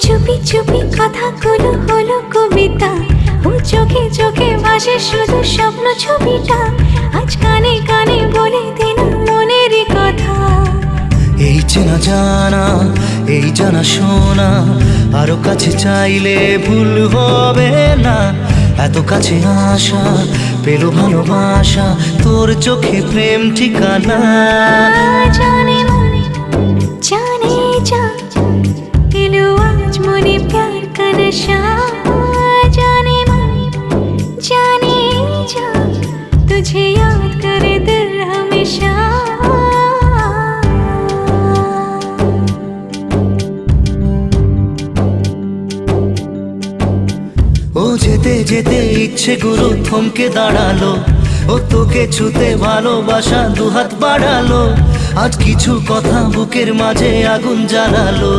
চুপি চুপি কথাগুলো হলো কবিতা, ও চোখে চোখে ভাসে শুধু স্বপ্ন ছবিটা, আজ কানে কানে বলে দিন মনেরই কথা। এই চেনা জানা, এই জানা শোনা, আরো কাছে চাইলে ভুল হবে না। এত কাছে আসা পেলো ভালোবাসা, তোর চোখে প্রেম ঠিকানা। জানে মন জানে जा दिलो आज मने प्यार का नशा, जाने मन जाने जा तुझे याद करे दिल हमेशा। ও যেতে যেতে ইচ্ছে গুলো থমকে দাঁড়ালো, ও তোকে ছুতে ভালোবাসা দুহাত বাড়ালো, আজ কিছু কথা বুকের মাঝে আগুন জ্বালালো।